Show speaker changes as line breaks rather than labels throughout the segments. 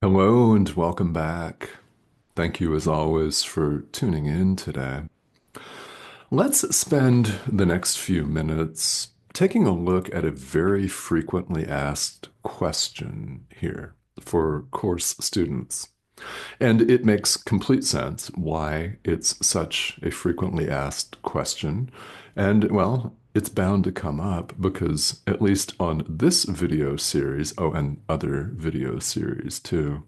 Hello and welcome back. Thank you, as always, for tuning in today. Let's spend the next few minutes taking a look at a very frequently asked question here for course students. And it makes complete sense why it's such a frequently asked question. And well, it's bound to come up because, at least on this video series, oh, and other video series too,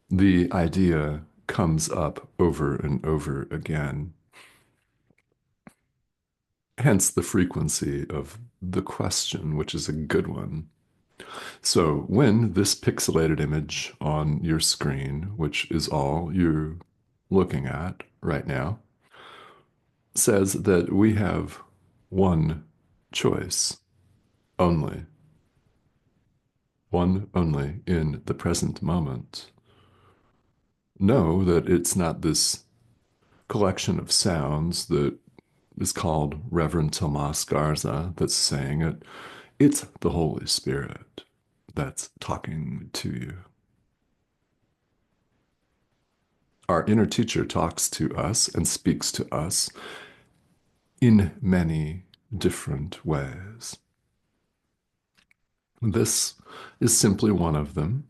the idea comes up over and over again. Hence the frequency of the question, which is a good one. So when this pixelated image on your screen, which is all you're looking at right now, says that we have one choice only, one only in the present moment, know that it's not this collection of sounds that is called Reverend Tomas Garza that's saying it. It's the Holy Spirit that's talking to you. Our inner teacher talks to us and speaks to us in many different ways. This is simply one of them.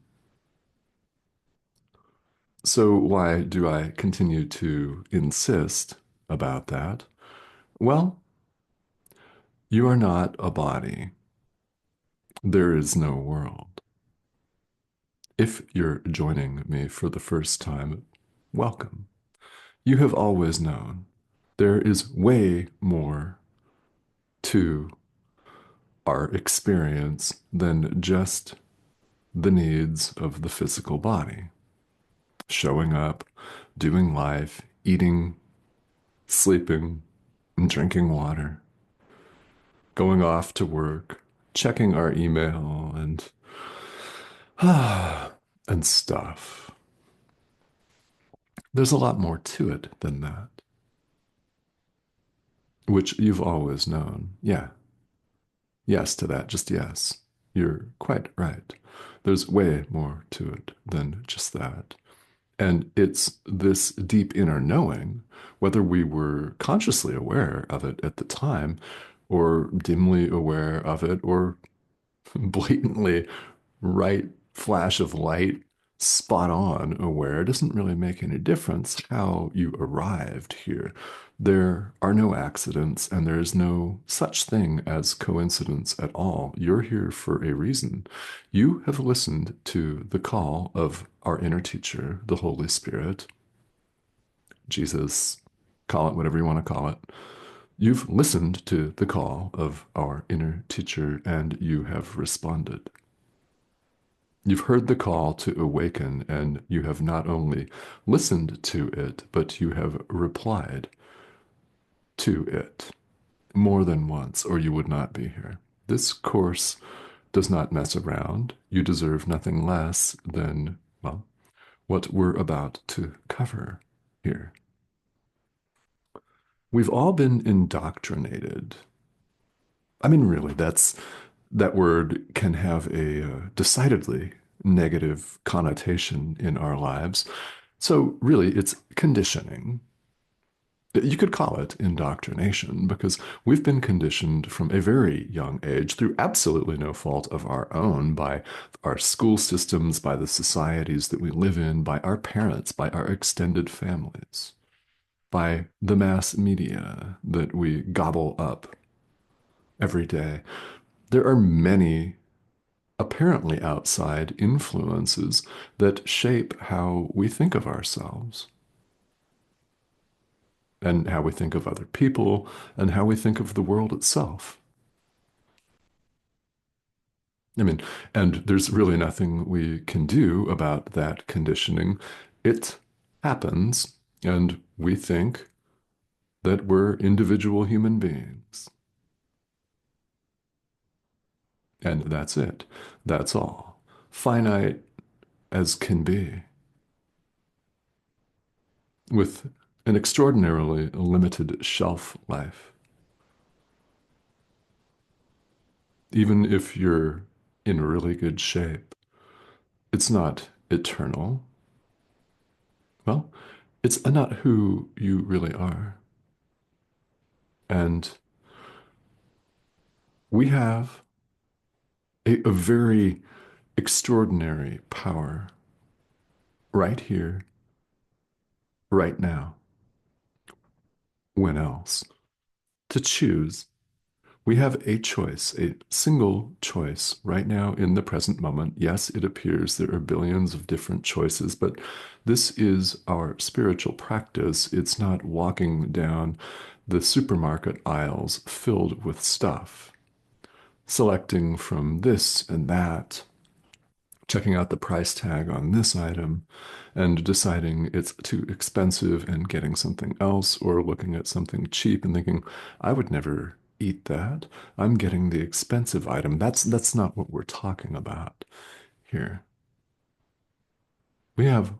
So, why do I continue to insist about that? Well, you are not a body. There is no world. If you're joining me for the first time, welcome. You have always known there is way more to our experience than just the needs of the physical body. Showing up, doing life, eating, sleeping, and drinking water, going off to work, checking our email and stuff. There's a lot more to it than that, which you've always known. Yeah, yes to that, just yes. You're quite right. There's way more to it than just that. And it's this deep inner knowing, whether we were consciously aware of it at the time, or dimly aware of it, or blatantly right flash of light, spot on aware, doesn't really make any difference how you arrived here. There are no accidents, and there is no such thing as coincidence at all. You're here for a reason. You have listened to the call of our inner teacher, the Holy Spirit, Jesus, call it whatever you want to call it. You've listened to the call of our inner teacher, and you have responded. You've heard the call to awaken, and you have not only listened to it, but you have replied to it more than once, or you would not be here. This course does not mess around. You deserve nothing less than, well, what we're about to cover here. We've all been indoctrinated. I mean, really, that word can have a decidedly negative connotation in our lives. So, really, it's conditioning. You could call it indoctrination because we've been conditioned from a very young age through absolutely no fault of our own by our school systems, by the societies that we live in, by our parents, by our extended families, by the mass media that we gobble up every day. There are many apparently outside influences that shape how we think of ourselves and how we think of other people and how we think of the world itself. I mean, and there's really nothing we can do about that conditioning. It happens, and we think that we're individual human beings. And that's it. That's all. Finite as can be, with an extraordinarily limited shelf life. Even if you're in really good shape, it's not eternal, well, it's not who you really are. And we have a very extraordinary power right here, right now. When else? To choose. We have a choice, a single choice right now in the present moment. Yes, it appears there are billions of different choices, but this is our spiritual practice. It's not walking down the supermarket aisles filled with stuff, selecting from this and that, checking out the price tag on this item and deciding it's too expensive and getting something else, or looking at something cheap and thinking, I would never eat that. I'm getting the expensive item. That's not what we're talking about here. We have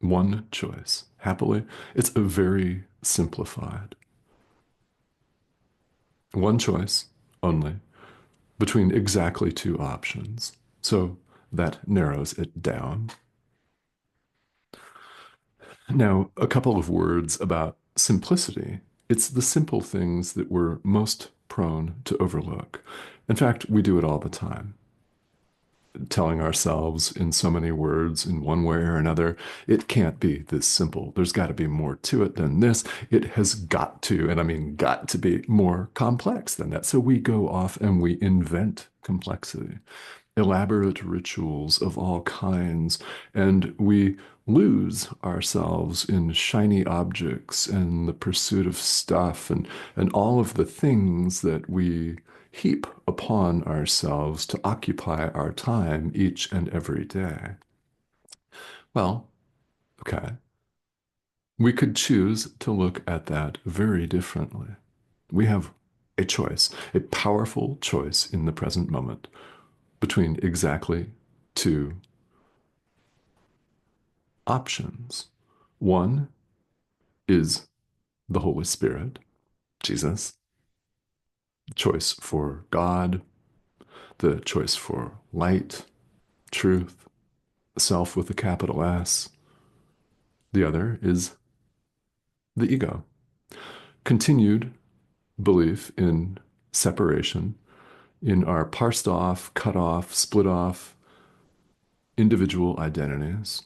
one choice. Happily, it's a very simplified. One choice only between exactly two options. So that narrows it down. Now, a couple of words about simplicity. It's the simple things that we're most prone to overlook. In fact, we do it all the time, telling ourselves in so many words, in one way or another, it can't be this simple. There's got to be more to it than this. It has got to, and I mean got to be more complex than that. So we go off and we invent complexity, elaborate rituals of all kinds, and we lose ourselves in shiny objects and the pursuit of stuff and all of the things that we heap upon ourselves to occupy our time each and every day. Well, okay, we could choose to look at that very differently. We have a choice, a powerful choice in the present moment between exactly two options. One is the Holy Spirit, Jesus, choice for God, the choice for light, truth, self with a capital S. The other is the ego, continued belief in separation, in our parsed off, cut off, split off individual identities,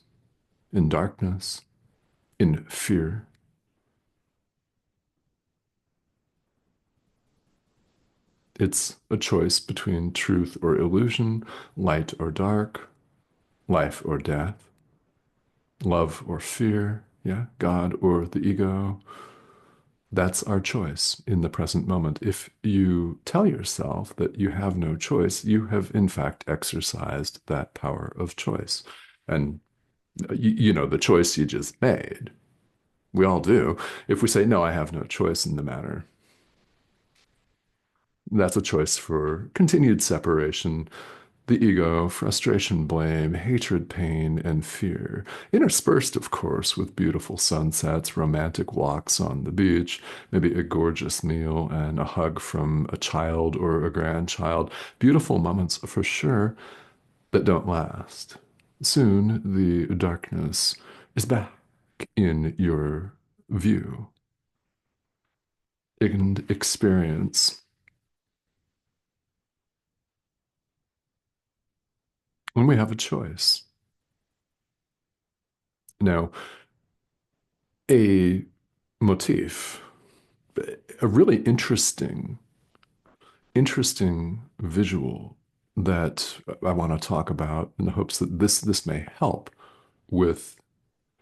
in darkness, in fear. It's a choice between truth or illusion, light or dark, life or death, love or fear, yeah, God or the ego. That's our choice in the present moment. If you tell yourself that you have no choice, you have in fact exercised that power of choice. And you know, the choice you just made. We all do. If we say, no, I have no choice in the matter, that's a choice for continued separation, the ego, frustration, blame, hatred, pain, and fear, interspersed, of course, with beautiful sunsets, romantic walks on the beach, maybe a gorgeous meal, and a hug from a child or a grandchild. Beautiful moments for sure, that don't last. Soon the darkness is back in your view and experience. When we have a choice. Now, a motif, a really interesting visual that I want to talk about in the hopes that this may help with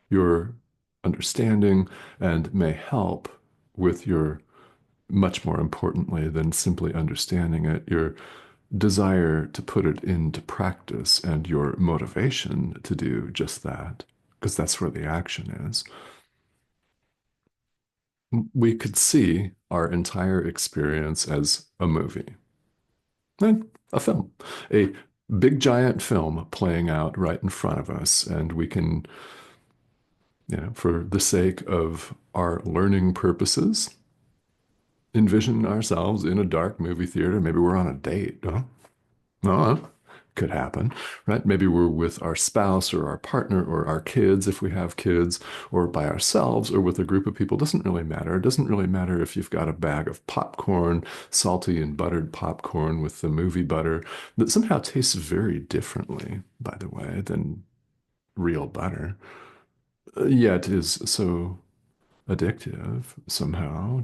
your understanding and may help with your, much more importantly than simply understanding it, your desire to put it into practice and your motivation to do just that, because that's where the action is. We could see our entire experience as a movie, a film, a big giant film playing out right in front of us. And we can, for the sake of our learning purposes, envision ourselves in a dark movie theater. Maybe we're on a date, huh? No, could happen, right? Maybe we're with our spouse or our partner or our kids if we have kids, or by ourselves or with a group of people. Doesn't really matter. It doesn't really matter if you've got a bag of popcorn, salty and buttered popcorn with the movie butter that somehow tastes very differently, by the way, than real butter. Yeah, it is so addictive somehow.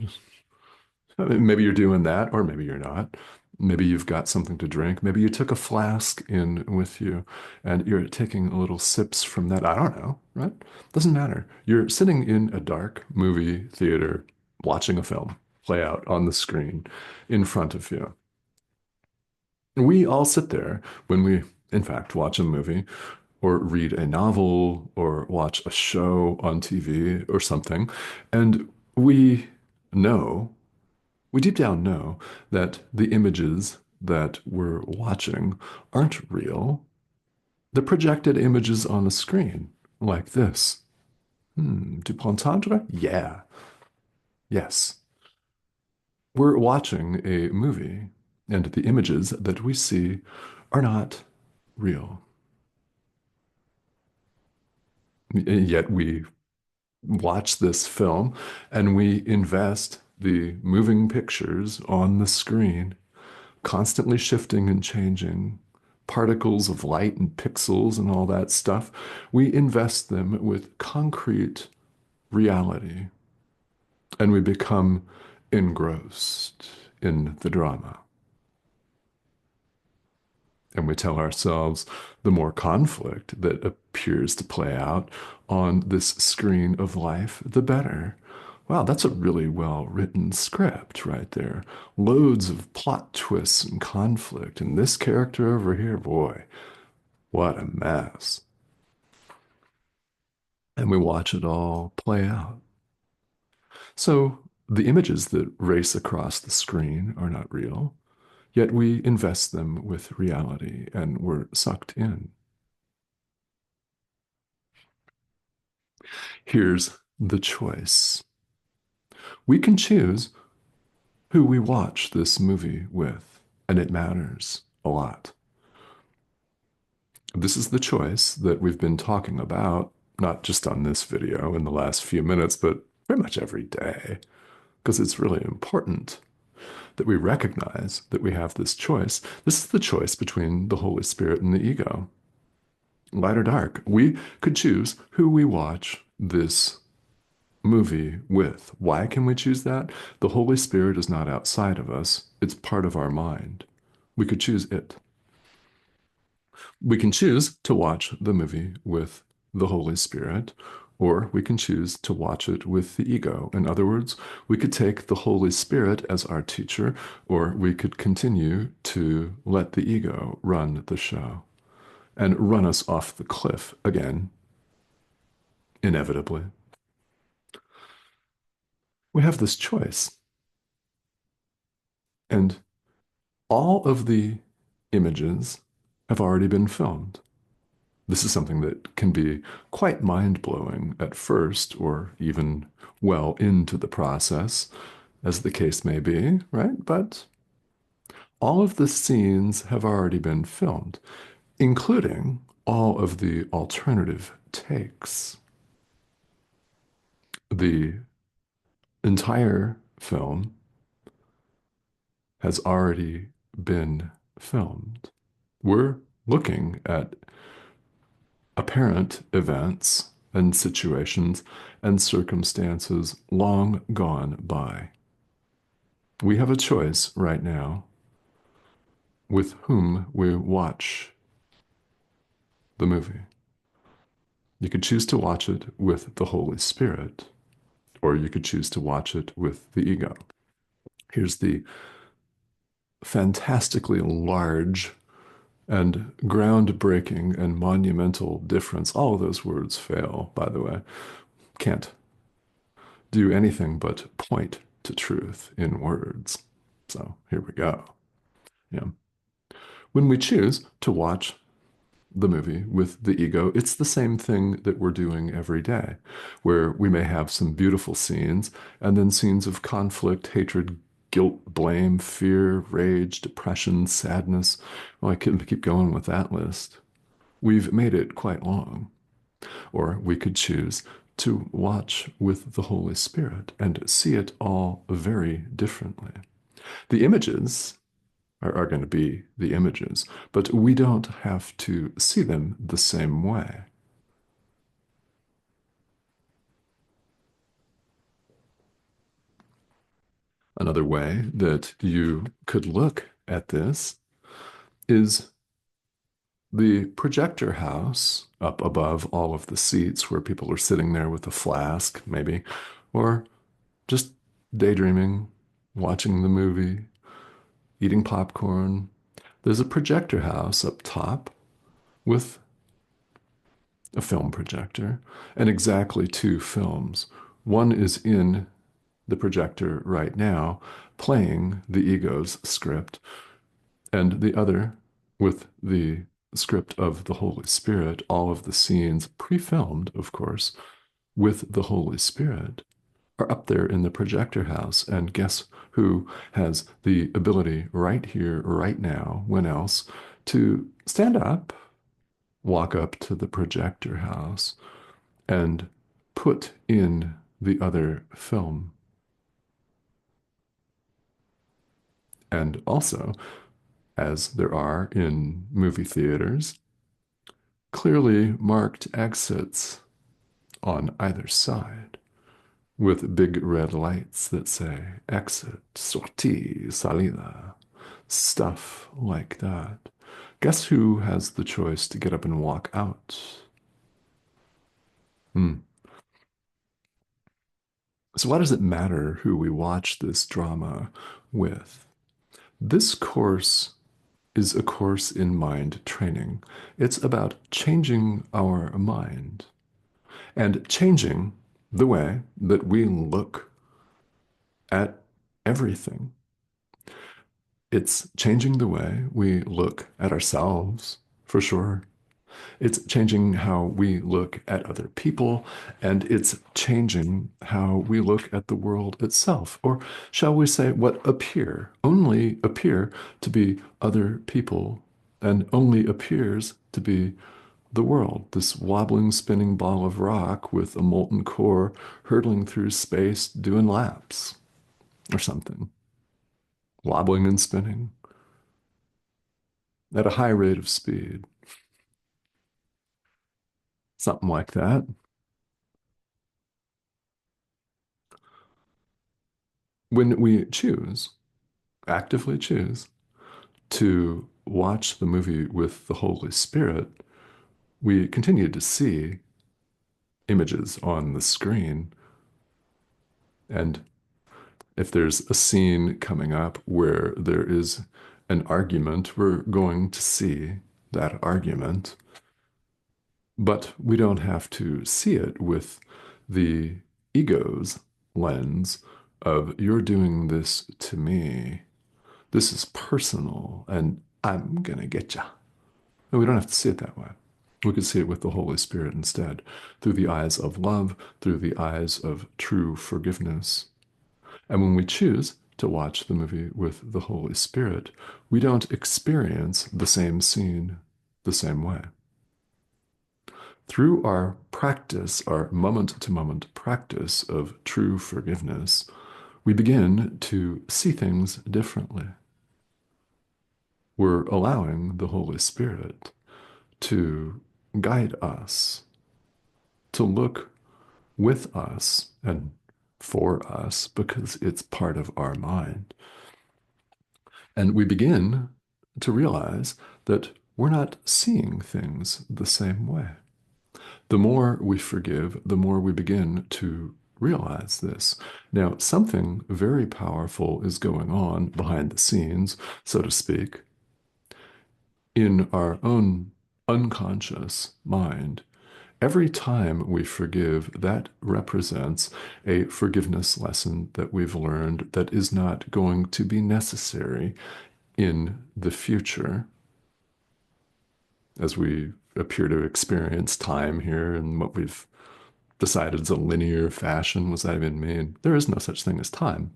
I mean, maybe you're doing that, or maybe you're not. Maybe you've got something to drink. Maybe you took a flask in with you and you're taking little sips from that. I don't know, right? Doesn't matter. You're sitting in a dark movie theater watching a film play out on the screen in front of you. We all sit there when we, in fact, watch a movie or read a novel or watch a show on TV or something, and we know we deep down know that the images that we're watching aren't real. They're projected images on a screen like this. Tu peux entendre? Yeah. Yes. We're watching a movie, and the images that we see are not real. Yet we watch this film and we invest the moving pictures on the screen constantly shifting and changing, particles of light and pixels and all that stuff, we invest them with concrete reality and we become engrossed in the drama. And we tell ourselves the more conflict that appears to play out on this screen of life, the better. Wow, that's a really well written script right there. Loads of plot twists and conflict. And this character over here, boy, what a mess. And we watch it all play out. So the images that race across the screen are not real, yet we invest them with reality and we're sucked in. Here's the choice. We can choose who we watch this movie with, and it matters a lot. This is the choice that we've been talking about, not just on this video in the last few minutes, but pretty much every day, because it's really important that we recognize that we have this choice. This is the choice between the Holy Spirit and the ego, light or dark. We could choose who we watch this movie with. Why can we choose that? The Holy Spirit is not outside of us, it's part of our mind. We could choose it. We can choose to watch the movie with the Holy Spirit, or we can choose to watch it with the ego. In other words, we could take the Holy Spirit as our teacher, or we could continue to let the ego run the show and run us off the cliff again, inevitably. We have this choice. And all of the images have already been filmed. This is something that can be quite mind-blowing at first, or even well into the process, as the case may be, right? But all of the scenes have already been filmed, including all of the alternative takes. The entire film has already been filmed. We're looking at apparent events and situations and circumstances long gone by. We have a choice right now with whom we watch the movie. You could choose to watch it with the Holy Spirit, or you could choose to watch it with the ego. Here's the fantastically large and groundbreaking and monumental difference. All of those words fail, by the way. Can't do anything but point to truth in words. So here we go. Yeah. When we choose to watch the movie with the ego, it's the same thing that we're doing every day, where we may have some beautiful scenes and then scenes of conflict, hatred, guilt, blame, fear, rage, depression, sadness. Well, I could keep going with that list. We've made it quite long. Or we could choose to watch with the Holy Spirit and see it all very differently. The images are going to be the images, but we don't have to see them the same way. Another way that you could look at this is the projector house up above all of the seats where people are sitting there with a flask, maybe, or just daydreaming, watching the movie, eating popcorn. There's a projector house up top with a film projector and exactly two films. One is in the projector right now, playing the ego's script, and the other with the script of the Holy Spirit, all of the scenes pre-filmed, of course, with the Holy Spirit, are up there in the projector house. And guess who has the ability right here, right now, when else, to stand up, walk up to the projector house, and put in the other film. And also, as there are in movie theaters, clearly marked exits on either side with big red lights that say exit, sortie, salida, stuff like that. Guess who has the choice to get up and walk out? Hmm. So, why does it matter who we watch this drama with? This course is a course in mind training. It's about changing our mind and changing the way that we look at everything. It's changing the way we look at ourselves, for sure. It's changing how we look at other people, and it's changing how we look at the world itself. Or shall we say, what only appear to be other people, and only appears to be the world, this wobbling, spinning ball of rock with a molten core hurtling through space doing laps or something, wobbling and spinning at a high rate of speed, something like that. When we choose, actively choose, to watch the movie with the Holy Spirit, we continue to see images on the screen. And if there's a scene coming up where there is an argument, we're going to see that argument. But we don't have to see it with the ego's lens of you're doing this to me. This is personal, and I'm gonna get ya. No, we don't have to see it that way. We could see it with the Holy Spirit instead, through the eyes of love, through the eyes of true forgiveness. And when we choose to watch the movie with the Holy Spirit, we don't experience the same scene the same way. Through our practice, our moment to moment practice of true forgiveness, we begin to see things differently. We're allowing the Holy Spirit to guide us, to look with us and for us because it's part of our mind. And we begin to realize that we're not seeing things the same way. The more we forgive, the more we begin to realize this. Now, something very powerful is going on behind the scenes, so to speak, in our own unconscious mind. Every time we forgive, that represents a forgiveness lesson that we've learned that is not going to be necessary in the future as we appear to experience time here and what we've decided is a linear fashion. Was that even mean? There is no such thing as time.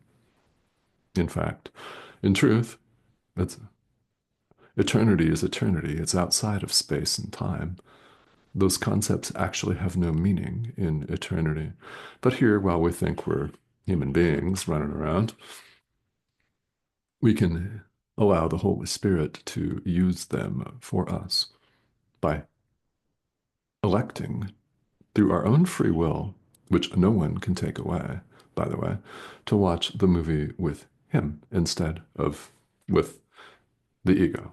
In fact, in truth, it's eternity is eternity. It's outside of space and time. Those concepts actually have no meaning in eternity. But here, while we think we're human beings running around, we can allow the Holy Spirit to use them for us by electing through our own free will, which no one can take away, by the way, to watch the movie with him instead of with the ego.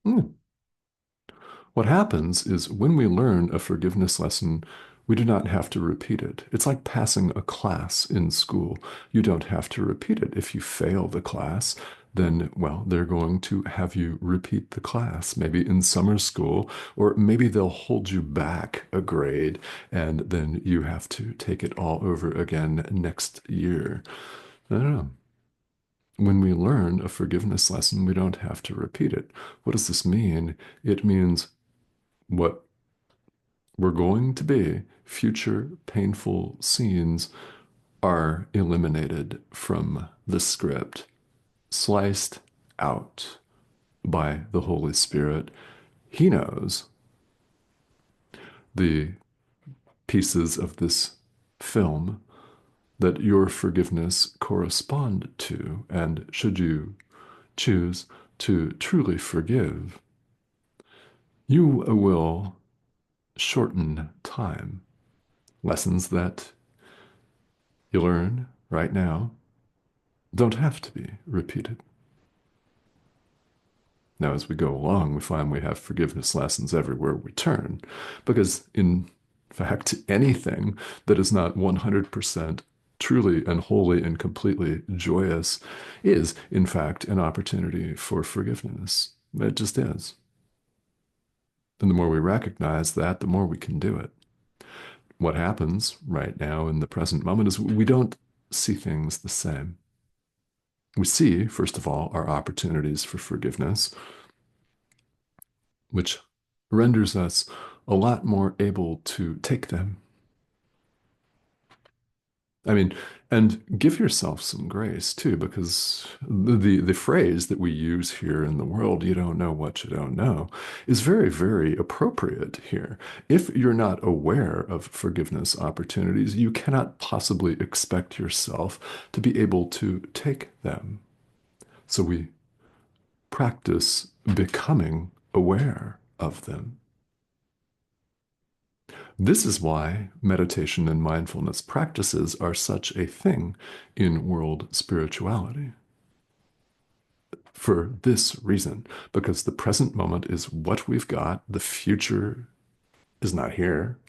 Hmm. What happens is when we learn a forgiveness lesson, we do not have to repeat it. It's like passing a class in school. You don't have to repeat it. If you fail the class, then, well, they're going to have you repeat the class, maybe in summer school, or maybe they'll hold you back a grade, and then you have to take it all over again next year. I don't know. When we learn a forgiveness lesson, we don't have to repeat it. What does this mean? It means what were going to be future painful scenes are eliminated from the script, sliced out by the Holy Spirit. He knows the pieces of this film that your forgiveness correspond to, and should you choose to truly forgive, you will shorten time. Lessons that you learn right now don't have to be repeated. Now, as we go along, we find we have forgiveness lessons everywhere we turn, because in fact, anything that is not 100% truly and wholly and completely joyous is, in fact, an opportunity for forgiveness. It just is. And the more we recognize that, the more we can do it. What happens right now in the present moment is we don't see things the same. We see, first of all, our opportunities for forgiveness, which renders us a lot more able to take them. I mean, and give yourself some grace too, because the phrase that we use here in the world, you don't know what you don't know, is very, very appropriate here. If you're not aware of forgiveness opportunities, you cannot possibly expect yourself to be able to take them. So we practice becoming aware of them. This is why meditation and mindfulness practices are such a thing in world spirituality. For this reason, because the present moment is what we've got, the future is not here,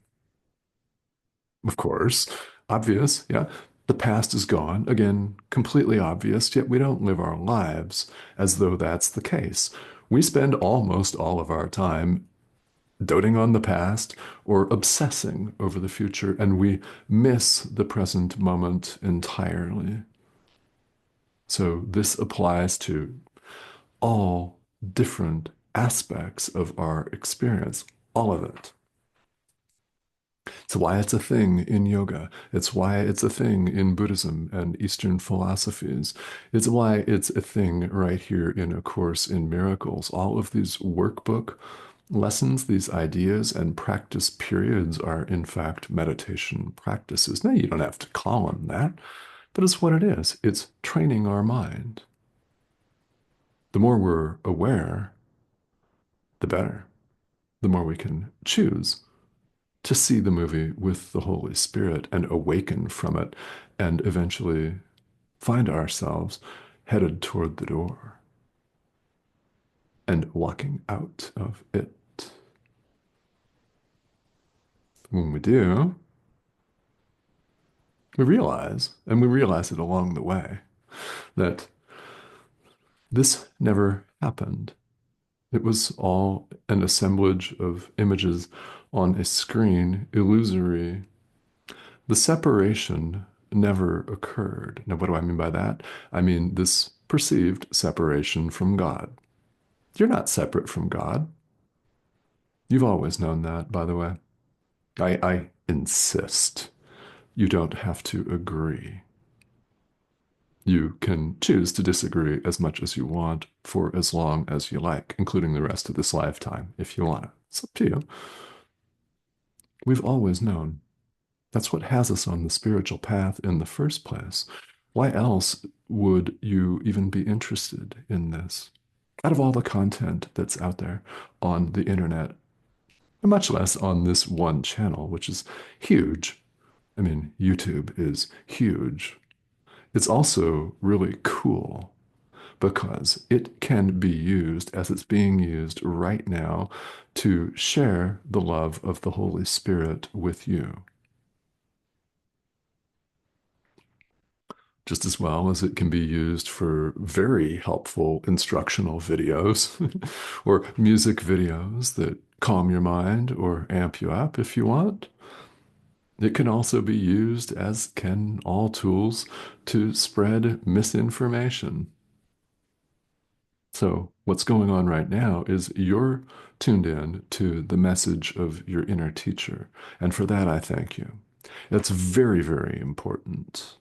of course, obvious, yeah. The past is gone, again, completely obvious, yet we don't live our lives as though that's the case. We spend almost all of our time doting on the past or obsessing over the future, and we miss the present moment entirely. So this applies to all different aspects of our experience, all of it. It's why it's a thing in yoga. It's why it's a thing in Buddhism and Eastern philosophies. It's why it's a thing right here in A Course in Miracles. All of these workbook lessons, these ideas and practice periods are in fact meditation practices. Now, you don't have to call them that, but it's what it is. It's training our mind. The more we're aware, the better. The more we can choose to see the movie with the Holy Spirit and awaken from it and eventually find ourselves headed toward the door and walking out of it. When we do, we realize, and we realize it along the way, that this never happened. It was all an assemblage of images on a screen, illusory. The separation never occurred. Now, what do I mean by that? I mean this perceived separation from God. You're not separate from God. You've always known that, by the way. I insist you don't have to agree. You can choose to disagree as much as you want for as long as you like, including the rest of this lifetime, if you want to. It's up to you. We've always known. That's what has us on the spiritual path in the first place. Why else would you even be interested in this? Out of all the content that's out there on the internet, and much less on this one channel, which is huge. I mean, YouTube is huge. It's also really cool because it can be used as it's being used right now to share the love of the Holy Spirit with you, just as well as it can be used for very helpful instructional videos or music videos that calm your mind or amp you up if you want. It can also be used, as can all tools, to spread misinformation. So, what's going on right now is you're tuned in to the message of your inner teacher. And for that, I thank you. That's very, very important.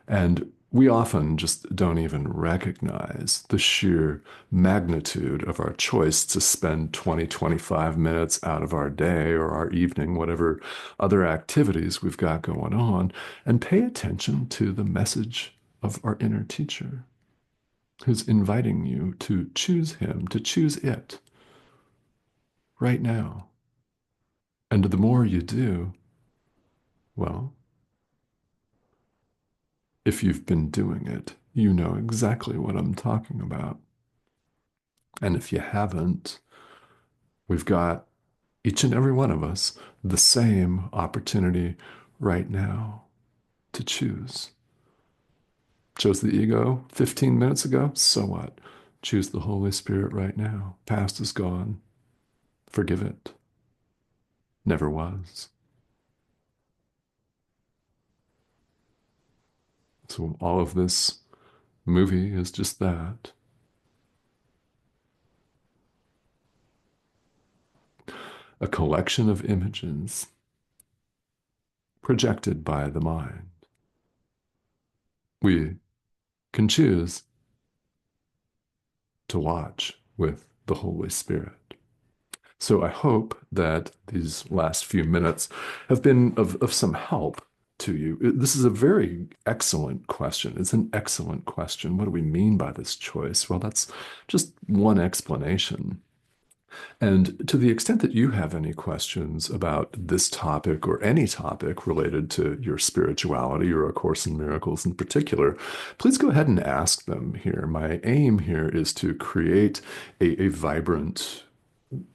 And we often just don't even recognize the sheer magnitude of our choice to spend 20, 25 minutes out of our day or our evening, whatever other activities we've got going on, and pay attention to the message of our inner teacher who's inviting you to choose him, to choose it right now. And the more you do, well, if you've been doing it, you know exactly what I'm talking about. And if you haven't, we've got each and every one of us the same opportunity right now to choose. Chose the ego 15 minutes ago? So what? Choose the Holy Spirit right now. Past is gone. Forgive it. Never was. So all of this movie is just that, a collection of images projected by the mind. We can choose to watch with the Holy Spirit. So I hope that these last few minutes have been of some help to you. This is a very excellent question. It's an excellent question. What do we mean by this choice? Well, that's just one explanation. And to the extent that you have any questions about this topic or any topic related to your spirituality or A Course in Miracles in particular, please go ahead and ask them here. My aim here is to create a vibrant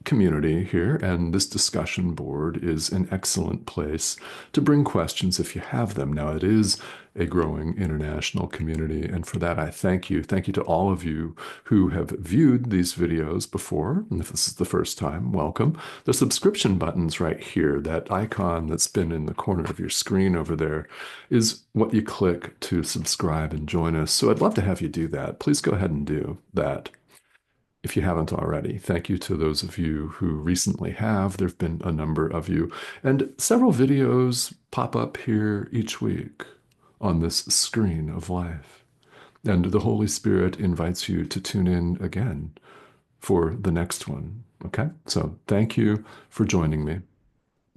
community here, and this discussion board is an excellent place to bring questions if you have them. Now, it is a growing international community, and for that, I thank you. Thank you to all of you who have viewed these videos before, and if this is the first time, welcome. The subscription button's right here. That icon that's been in the corner of your screen over there is what you click to subscribe and join us. So I'd love to have you do that. Please go ahead and do that if you haven't already. Thank you to those of you who recently have. There have been a number of you. And several videos pop up here each week on this screen of life. And the Holy Spirit invites you to tune in again for the next one. Okay? So thank you for joining me.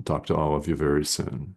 Talk to all of you very soon.